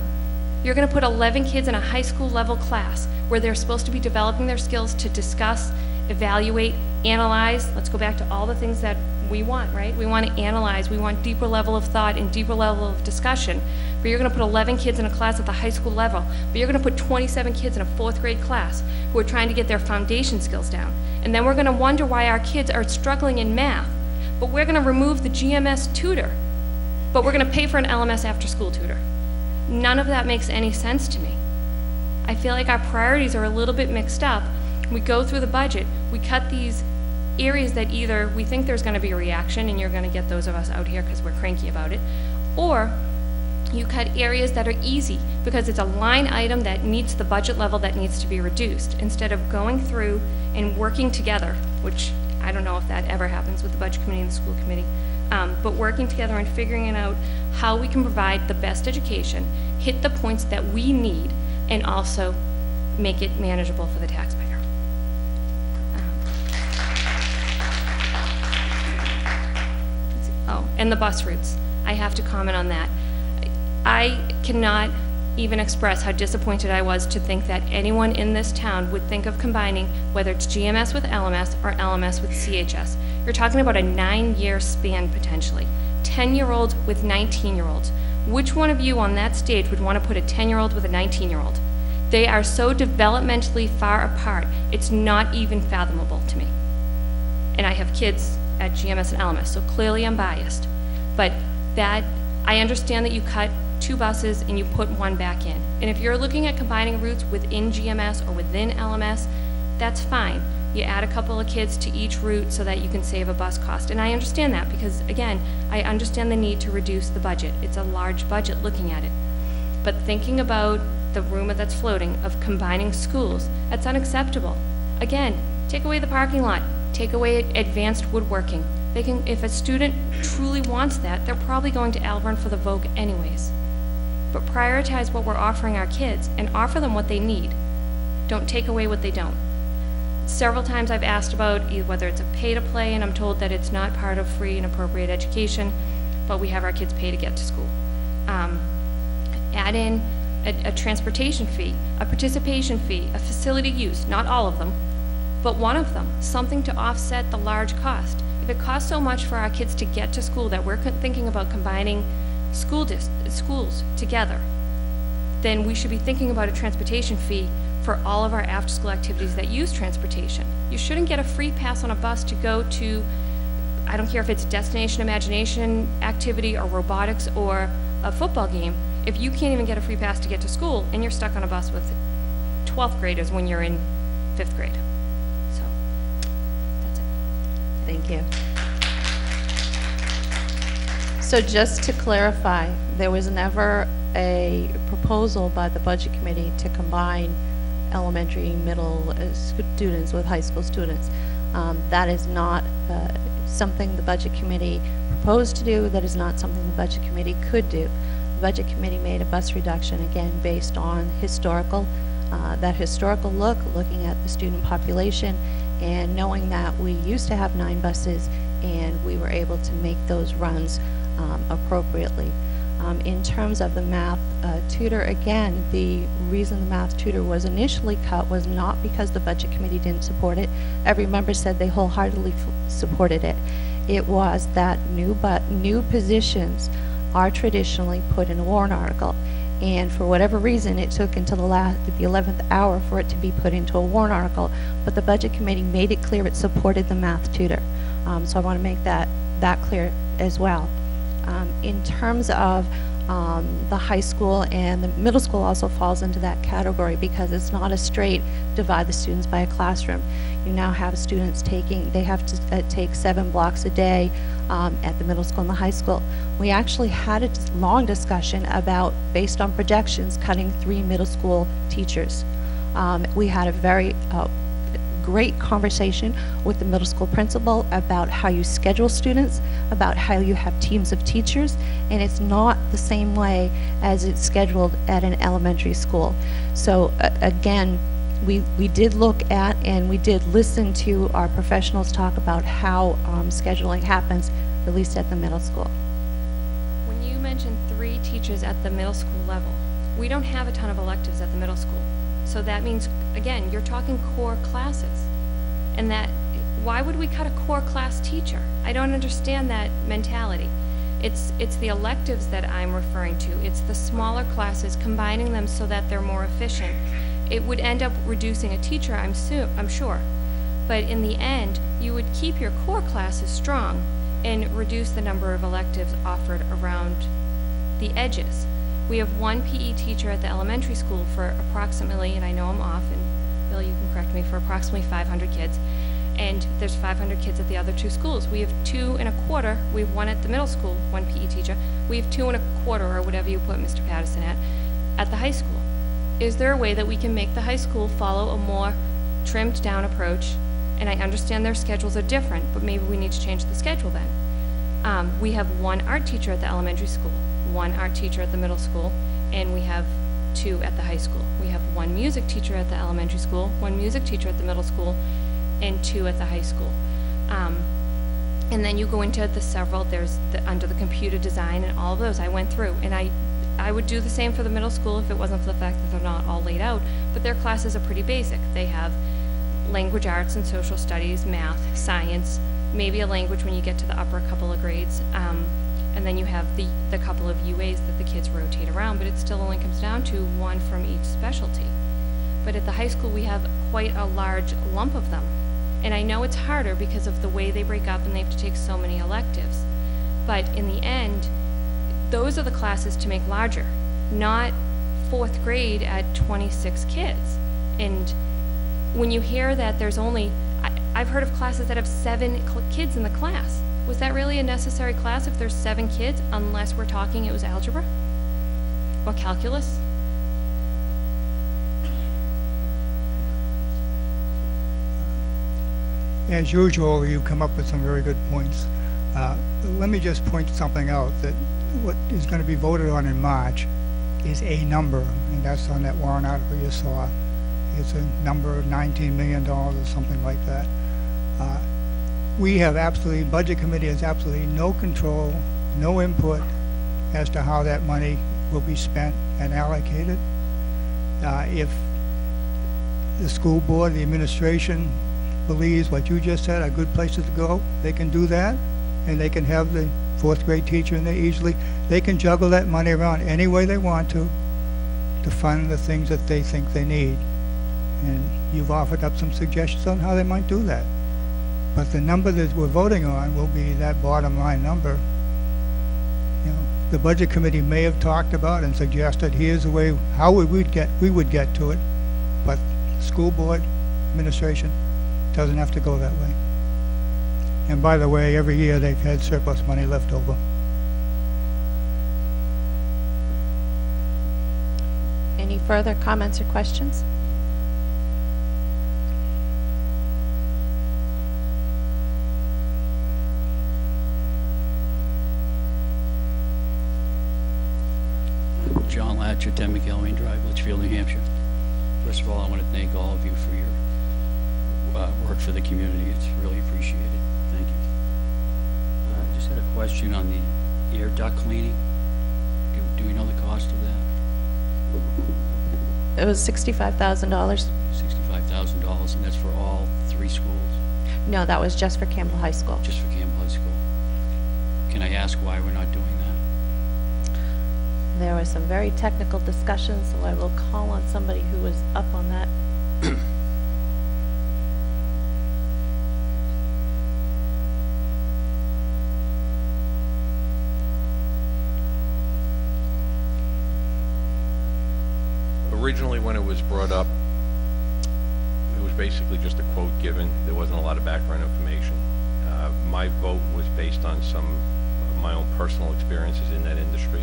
You're going to put 11 kids in a high school level class where they're supposed to be developing their skills to discuss, evaluate, analyze. Let's go back to all the things that we want, right? We want to analyze. We want deeper level of thought and deeper level of discussion. But you're going to put 11 kids in a class at the high school level. But you're going to put 27 kids in a 4th grade class who are trying to get their foundation skills down. And then we're going to wonder why our kids are struggling in math. But we're going to remove the GMS tutor. But we're going to pay for an LMS after-school tutor. None of that makes any sense to me. I feel like our priorities are a little bit mixed up. We go through the budget, we cut these areas that either we think there's going to be a reaction, and you're going to get those of us out here because we're cranky about it, or you cut areas that are easy because it's a line item that meets the budget level that needs to be reduced, instead of going through and working together, which I don't know if that ever happens with the budget committee and the school committee, but working together and figuring out how we can provide the best education, hit the points that we need, and also make it manageable for the taxpayer. And the bus routes. I have to comment on that. I cannot even express how disappointed I was to think that anyone in this town would think of combining whether it's GMS with LMS or LMS with CHS. You're talking about a 9-year span potentially. 10-year-olds with 19-year-olds. Which one of you on that stage would want to put a 10-year-old with a 19-year-old? They are so developmentally far apart, it's not even fathomable to me. And I have kids at GMS and LMS, so clearly I'm biased. But that, I understand that you cut 2 buses and you put 1 back in. And if you're looking at combining routes within GMS or within LMS, that's fine. You add a couple of kids to each route so that you can save a bus cost. And I understand that because, again, I understand the need to reduce the budget. It's a large budget looking at it. But thinking about the rumor that's floating of combining schools, that's unacceptable. Again, take away the parking lot, take away advanced woodworking. They can, if a student truly wants that, they're probably going to Alvern for the Vogue anyways. But prioritize what we're offering our kids and offer them what they need. Don't take away what they don't. Several times I've asked about whether it's a pay-to-play, and I'm told that it's not part of free and appropriate education, but we have our kids pay to get to school. Add in a transportation fee, a participation fee, a facility use, not all of them, but one of them, something to offset the large cost. If it costs so much for our kids to get to school that we're thinking about combining schools together, then we should be thinking about a transportation fee for all of our after-school activities that use transportation. You shouldn't get a free pass on a bus to go to, I don't care if it's Destination Imagination activity or robotics or a football game, if you can't even get a free pass to get to school and you're stuck on a bus with 12th graders when you're in 5th grade. So, that's it. Thank you. So just to clarify, there was never a proposal by the Budget Committee to combine elementary, middle students with high school students. That is not something the Budget Committee proposed to do. That is not something the Budget Committee could do. The Budget Committee made a bus reduction, again, based on that historical look, looking at the student population, and knowing that we used to have 9 buses, and we were able to make those runs appropriately. In terms of the math tutor, again, the reason the math tutor was initially cut was not because the Budget Committee didn't support it. Every member said they wholeheartedly supported it. It was that new positions are traditionally put in a warrant article, and for whatever reason it took until the 11th hour for it to be put into a warrant article, but the Budget Committee made it clear it supported the math tutor. So I want to make that clear as well. In terms of the high school, and the middle school also falls into that category because it's not a straight divide the students by a classroom. You now have students they have to take 7 blocks a day at the middle school and the high school. We actually had a long discussion about, based on projections, cutting 3 middle school teachers. We had a very great conversation with the middle school principal about how you schedule students, about how you have teams of teachers, and it's not the same way as it's scheduled at an elementary school. So again, we did look at and we did listen to our professionals talk about how scheduling happens, at least at the middle school. When you mentioned 3 teachers at the middle school level, we don't have a ton of electives at the middle school. So that means, again, you're talking core classes. And why would we cut a core class teacher? I don't understand that mentality. It's the electives that I'm referring to. It's the smaller classes, combining them so that they're more efficient. It would end up reducing a teacher, I'm sure. But in the end, you would keep your core classes strong and reduce the number of electives offered around the edges. We have 1 PE teacher at the elementary school for approximately, and I know I'm off, and Bill, you can correct me, for approximately 500 kids. And there's 500 kids at the other 2 schools. We have 2 1/4. We have 1 at the middle school, 1 PE teacher. We have 2 1/4, or whatever you put Mr. Patterson at the high school. Is there a way that we can make the high school follow a more trimmed down approach? And I understand their schedules are different, but maybe we need to change the schedule then. We have 1 art teacher at the elementary school, 1 art teacher at the middle school, and we have 2 at the high school. We have 1 music teacher at the elementary school, 1 music teacher at the middle school, and 2 at the high school. And then you go into the several, there's under the computer design and all of those I went through, and I would do the same for the middle school if it wasn't for the fact that they're not all laid out, but their classes are pretty basic. They have language arts and social studies, math, science, maybe a language when you get to the upper couple of grades, and then you have the couple of UAs that the kids rotate around, but it still only comes down to 1 from each specialty. But at the high school we have quite a large lump of them, and I know it's harder because of the way they break up and they have to take so many electives, but in the end those are the classes to make larger, not 4th grade at 26 kids. And when you hear that there's only, I've heard of classes that have 7 kids in the class. Was that really a necessary class if there's 7 kids, unless we're talking it was algebra or calculus? As usual, you come up with some very good points. Let me just point something out, that what is going to be voted on in March is a number, and that's on that warrant article you saw. It's a number of $19 million or something like that. We have absolutely, Budget Committee has absolutely no control, no input as to how that money will be spent and allocated. If the school board, the administration believes what you just said are good places to go, they can do that, and they can have the 4th grade teacher in there they can juggle that money around any way they want to fund the things that they think they need. And you've offered up some suggestions on how they might do that. But the number that we're voting on will be that bottom line number. You know, the Budget Committee may have talked about and suggested here's the way how we would get to it, but school board administration doesn't have to go that way. And by the way, every year they've had surplus money left over. Any further comments or questions? John Latcher, 10 McElwain Drive, Litchfield, New Hampshire. First of all, I want to thank all of you for your work for the community. It's really appreciated. Thank you. I just had a question on the air duct cleaning. Do we know the cost of that? It was $65,000. $65,000, and that's for all 3 schools? No, that was just for Campbell High School. Just for Campbell High School. Can I ask why we're not doing that? There was some very technical discussion, so I will call on somebody who was up on that. Originally, when it was brought up, it was basically just a quote given. There wasn't a lot of background information. My vote was based on some of my own personal experiences in that industry.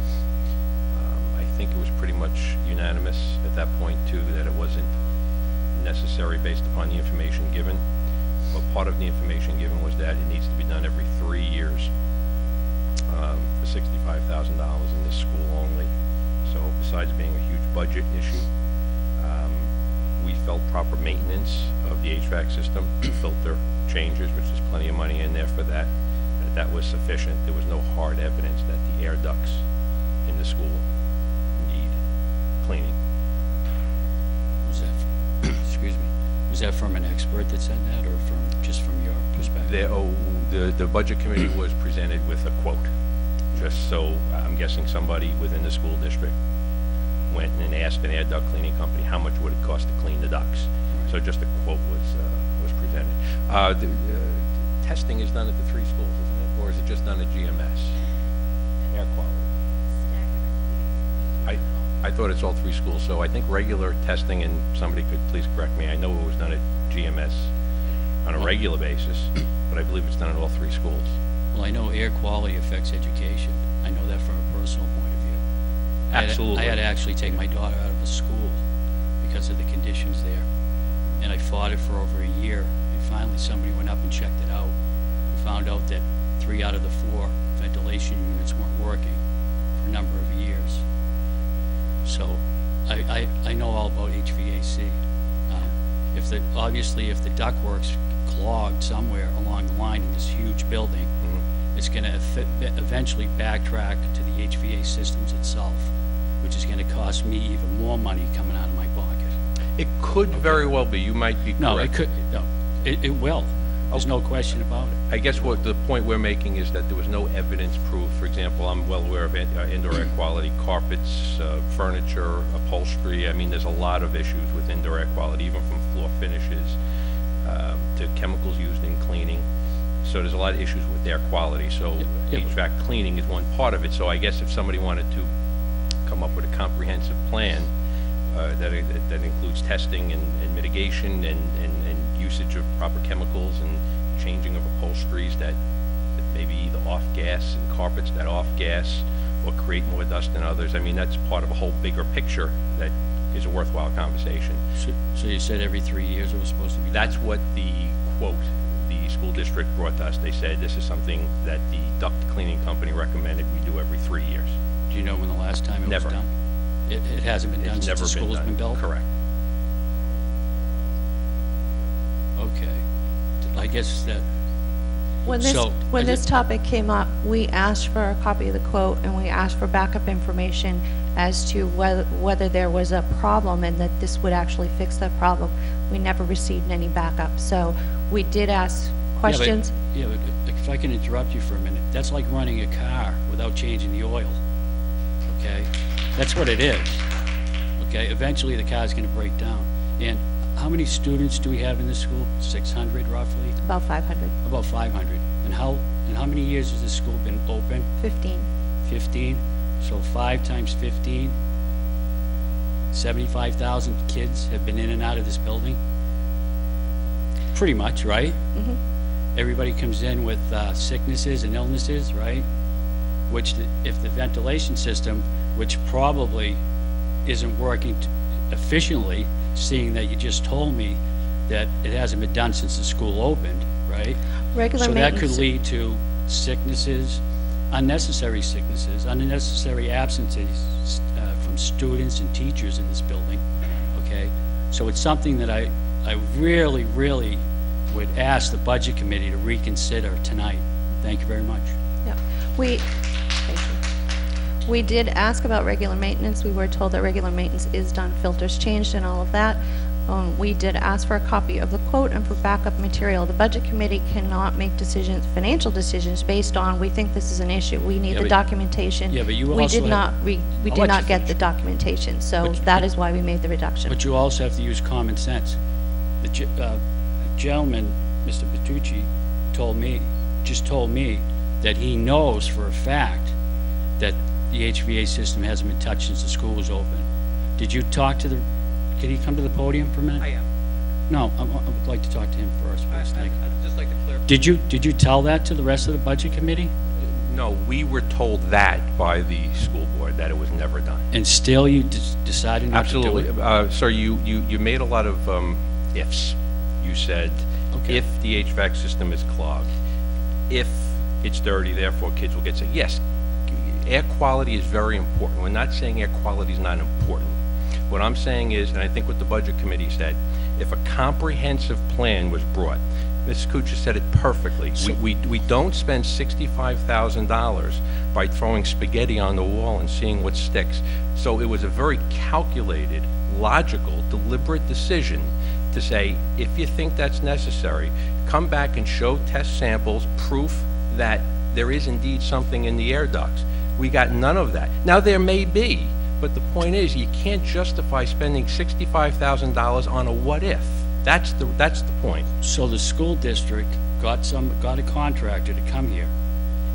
I think it was pretty much unanimous at that point, too, that it wasn't necessary based upon the information given. But part of the information given was that it needs to be done every 3 years for $65,000 in this school only. So besides being a huge budget issue, we felt proper maintenance of the HVAC system, filter changes, which there's plenty of money in there for that, that was sufficient. There was no hard evidence that the air ducts in the school need cleaning. Was that, excuse me, was that from an expert that said that, or just from your perspective? The Budget Committee was presented with a quote, just so I'm guessing somebody within the school district went and asked an air duct cleaning company how much would it cost to clean the ducts. So just a quote was presented. The testing is done at the 3 schools, isn't it? Or is it just done at GMS? Air quality. I thought it's all 3 schools, so I think regular testing, and somebody could please correct me, I know it was done at GMS on a regular basis, but I believe it's done at all 3 schools. Well, I know air quality affects education. I know that from a personal point of view. Absolutely. I had to actually take my daughter out of a school because of the conditions there. And I fought it for over a year. And finally somebody went up and checked it out and found out that 3 out of the 4 ventilation units weren't working for a number of years. So I know all about HVAC. Obviously if the ductwork's clogged somewhere along the line in this huge building, it's going to eventually backtrack to the HVAC systems itself, which is going to cost me even more money coming out of my pocket. It could very well be. You might be correct. No, it could. No, it will. There's no question about it. I guess what the point we're making is that there was no evidence proof. For example, I'm well aware of indoor air quality, carpets, furniture, upholstery. I mean, there's a lot of issues with indoor air quality, even from floor finishes to chemicals used in cleaning. So there's a lot of issues with air quality. So HVAC cleaning is one part of it. So I guess if somebody wanted to come up with a comprehensive plan that includes testing and mitigation and usage of proper chemicals and changing of upholsteries that maybe either off gas and carpets that off gas or create more dust than others. I mean, that's part of a whole bigger picture that is a worthwhile conversation. So you said every 3 years it was supposed to be? That's what the quote the school district brought to us. They said this is something that the duct cleaning company recommended we do every 3 years. Do you know when the last time it Never. was done? It hasn't been done It's since never the school's done. been built? Correct. Okay. I guess that, When this, So, when I this just- topic came up, we asked for a copy of the quote, and we asked for backup information as to whether there was a problem and that this would actually fix that problem. We never received any backup, so we did ask questions. Yeah, but if I can interrupt you for a minute, that's like running a car without changing the oil, okay? That's what it is, okay? Eventually, the car's gonna break down. And how many students do we have in this school? 600 roughly? About 500, About 500. And how many years has this school been open? 15. 15? So 5 times 15, 75,000 kids have been in and out of this building? Pretty much, right? Mhm. Everybody comes in with sicknesses and illnesses, right? Which, if the ventilation system, which probably isn't working efficiently, seeing that you just told me that it hasn't been done since the school opened, right? Regular So that could maintenance. lead to sicknesses, unnecessary absences from students and teachers in this building, okay? So it's something that I really, really would ask the Budget Committee to reconsider tonight. Thank you very much. Yeah, thank you. We did ask about regular maintenance. We were told that regular maintenance is done, filters changed and all of that. We did ask for a copy of the quote and for backup material. The Budget Committee cannot make decisions, financial decisions, based on, we think this is an issue. We need Yeah, the but- documentation. Yeah, but you We also did have- not, we I'll did let not you get the finish. documentation, so But- that is why we made the reduction. But you also have to use common sense. The gentleman, Mr. Petrucci, just told me that he knows for a fact that the HVA system hasn't been touched since the school was open. Did you talk to can he come to the podium for a minute? I am. No, I would like to talk to him first, please. Thank you. I'd just like to clear. Did you tell that to the rest of the Budget Committee? No, we were told that by the school board, that it was never done. And still you decided not to do it? Absolutely. Sir, you made a lot of ifs. You said, Okay. if the HVAC system is clogged, if it's dirty, therefore kids will get sick. Yes, air quality is very important. We're not saying air quality is not important. What I'm saying is, and I think what the Budget Committee said, if a comprehensive plan was brought, Ms. Kuchar said it perfectly. We don't spend $65,000 by throwing spaghetti on the wall and seeing what sticks. So it was a very calculated, logical, deliberate decision to say, if you think that's necessary, come back and show test samples, proof that there is indeed something in the air ducts. We got none of that. Now, there may be, but the point is, you can't justify spending $65,000 on a what-if. That's the point. So the school district got a contractor to come here,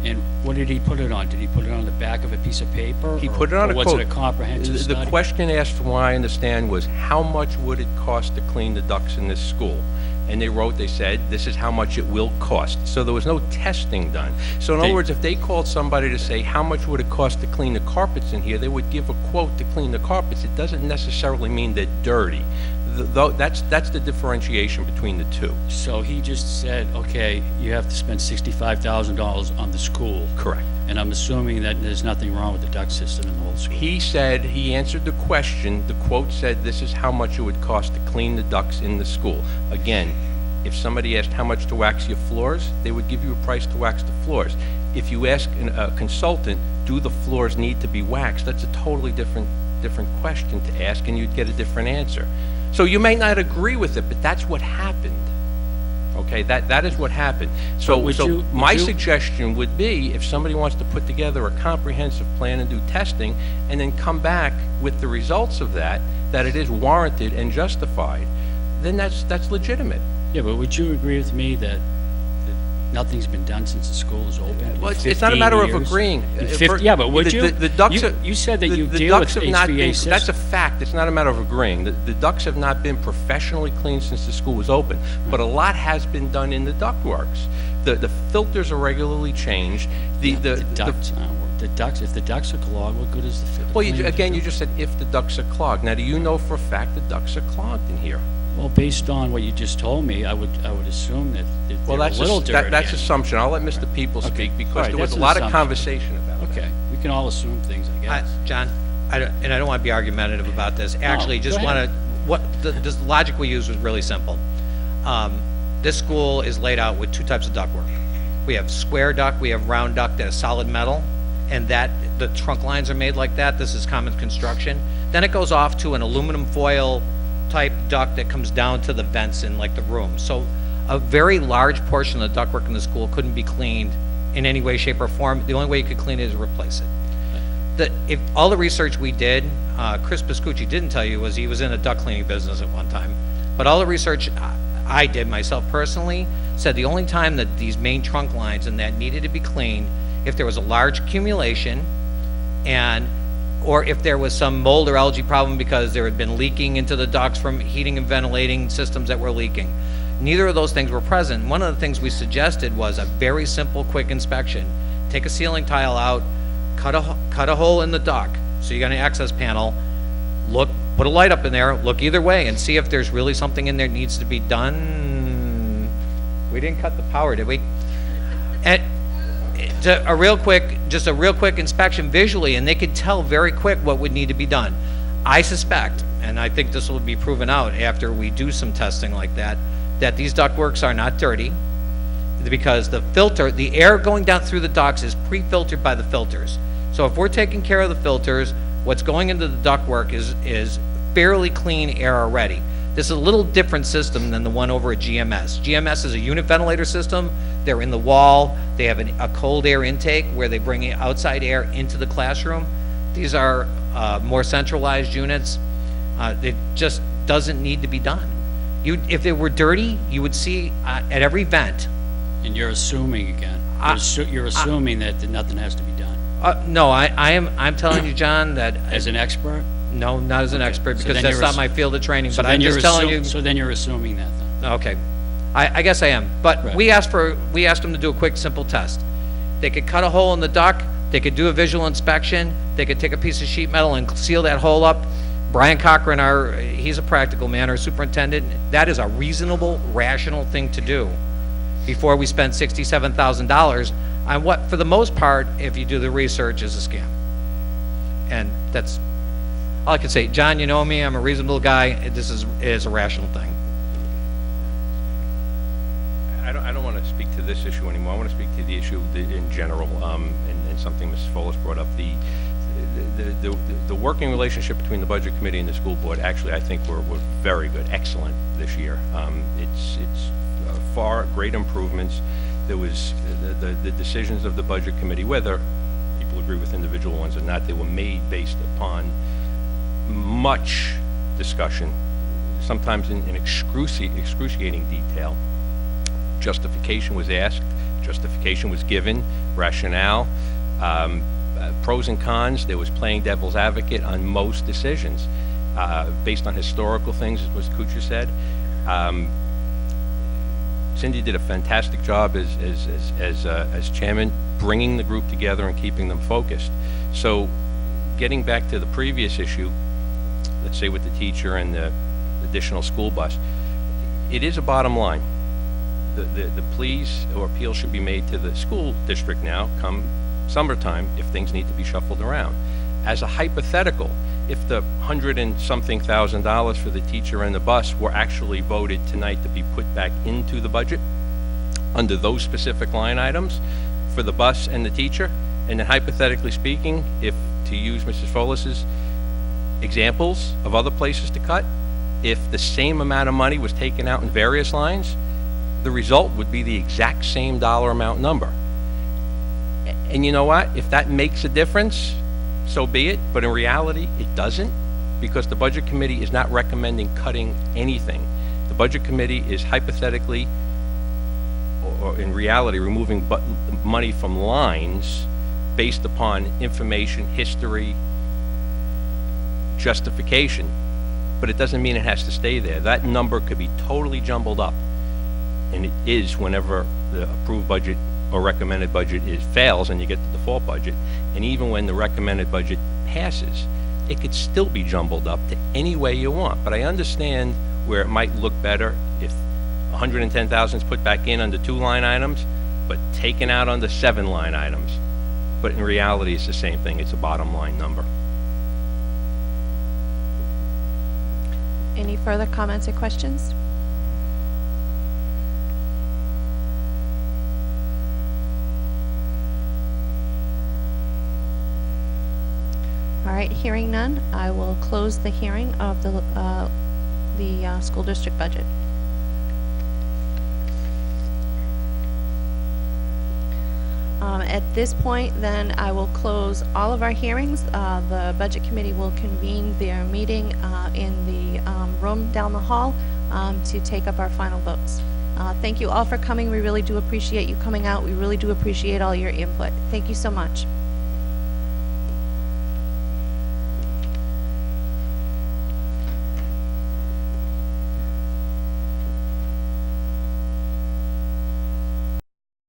and what did he put it on? Did he put it on the back of a piece of paper? He put it on a or quote. was it a comprehensive The study? question asked, from what I understand, was how much would it cost to clean the ducts in this school? And they said, this is how much it will cost. So there was no testing done. So in other words, if they called somebody to say, how much would it cost to clean the carpets in here, they would give a quote to clean the carpets. It doesn't necessarily mean they're dirty. That's the differentiation between the two. So he just said, okay, you have to spend $65,000 on the school. Correct. And I'm assuming that there's nothing wrong with the duct system in the whole school. He said, he answered the question, the quote said, this is how much it would cost to clean the ducts in the school. Again, if somebody asked how much to wax your floors, they would give you a price to wax the floors. If you ask a consultant, do the floors need to be waxed, that's a totally different question to ask, and you'd get a different answer. So you may not agree with it, but that's what happened. Okay, that is what happened. So, But would my you- suggestion would be, if somebody wants to put together a comprehensive plan and do testing, and then come back with the results of that it is warranted and justified, then that's legitimate. Yeah, but would you agree with me that nothing's been done since the school is open. Well, in it's not a 15 matter of years. agreeing. In 50 yeah, but would The- you? the ducks are- You said that you the deal with ducks have not HVAC been- systems. That's a fact. It's not a matter of agreeing. The ducts have not been professionally cleaned since the school was open, but a lot has been done in the ductworks. The filters are regularly changed. The ducts aren't work- the ducts, if the ducts are clogged, what good is the fit? well, you just said if the ducts are clogged. Now, do you know for a fact the ducts are clogged in here? Well, based on what you just told me, I would assume that Well, they're a little dirty. that's and- assumption. I'll let Mr. People Okay. speak All because right, there was that's a an lot of assumption. conversation about that. Okay, we can all assume things, I guess. John, I don't want to be argumentative about this. Actually, go just ahead. want to, the logic we used was really simple. This school is laid out with two types of ductwork. We have square duct, we have round duct that is solid metal, and that, the trunk lines are made like that. This is common construction. Then it goes off to an aluminum foil type duct that comes down to the vents in like the room. So a very large portion of the ductwork in the school couldn't be cleaned in any way, shape, or form. The only way you could clean it is replace it. If all the research we did, Chris Piscucci didn't tell you was he was in a duct cleaning business at one time, but all the research I did myself personally said the only time that these main trunk lines and that needed to be cleaned if there was a large accumulation or if there was some mold or algae problem because there had been leaking into the ducts from heating and ventilating systems that were leaking. Neither of those things were present. One of the things we suggested was a very simple, quick inspection. Take a ceiling tile out, cut a hole in the duct, so you got an access panel, look, put a light up in there, look either way, and see if there's really something in there that needs to be done. We didn't cut the power, did we? And just a real quick inspection visually, and they could tell very quick what would need to be done. I suspect, and I think this will be proven out after we do some testing like that these ductworks are not dirty, because the air going down through the ducts is pre-filtered by the filters. So if we're taking care of the filters, what's going into the ductwork is fairly clean air already. This is a little different system than the one over at GMS. GMS is a unit ventilator system. They're in the wall. They have a cold air intake where they bring outside air into the classroom. These are more centralized units. It just doesn't need to be done. If they were dirty, you would see at every vent. And you're assuming again. You're assuming that nothing has to be done. No, I'm telling you, John, that As an expert? no, not as an expert, So because then that's you're not my field of training. So But then I'm you're just telling you. So then you're assuming that then? Okay, I guess I am. But Right. we asked them to do a quick, simple test. They could cut a hole in the duct. They could do a visual inspection. They could take a piece of sheet metal and seal that hole up. Brian Cochran, he's a practical man, our superintendent. That is a reasonable, rational thing to do before we spend $67,000 on what, for the most part, if you do the research, is a scam. And that's all I can say. John, you know me, I'm a reasonable guy. This is a rational thing. I don't want to speak to this issue anymore. I want to speak to the issue in general, and something Mrs. Follis brought up. The working relationship between the Budget Committee and the school board, actually, I think we're very good, excellent this year. It's far great improvements. There was the decisions of the Budget Committee, whether people agree with individual ones or not, they were made based upon much discussion, sometimes in excruciating detail. Justification was asked, justification was given, rationale, pros and cons. There was playing devil's advocate on most decisions, based on historical things, as Kuchar said. Cindy did a fantastic job as chairman, bringing the group together and keeping them focused. So, getting back to the previous issue, let's say with the teacher and the additional school bus, it is a bottom line. The pleas or appeal should be made to the school district now, come summertime, if things need to be shuffled around. As a hypothetical, if the $100-and-something thousand for the teacher and the bus were actually voted tonight to be put back into the budget under those specific line items for the bus and the teacher, and then hypothetically speaking, if, to use Mrs. Follis's examples of other places to cut, if the same amount of money was taken out in various lines, the result would be the exact same dollar amount number. And you know what? If that makes a difference, so be it. But in reality, it doesn't, because the Budget Committee is not recommending cutting anything. The Budget Committee is hypothetically or in reality, removing money from lines based upon information, history, justification, but it doesn't mean it has to stay there. That number could be totally jumbled up, and it is whenever the approved budget or recommended budget fails and you get the default budget, and even when the recommended budget passes, it could still be jumbled up to any way you want. But I understand where it might look better if 110,000 is put back in under 2 line items, but taken out under 7 line items. But in reality, it's the same thing. It's a bottom line number. Any further comments or questions? All right, hearing none, I will close the hearing of the school district budget. At this point, then, I will close all of our hearings. The Budget Committee will convene their meeting in the room down the hall to take up our final votes. Thank you all for coming. We really do appreciate you coming out. We really do appreciate all your input. Thank you so much.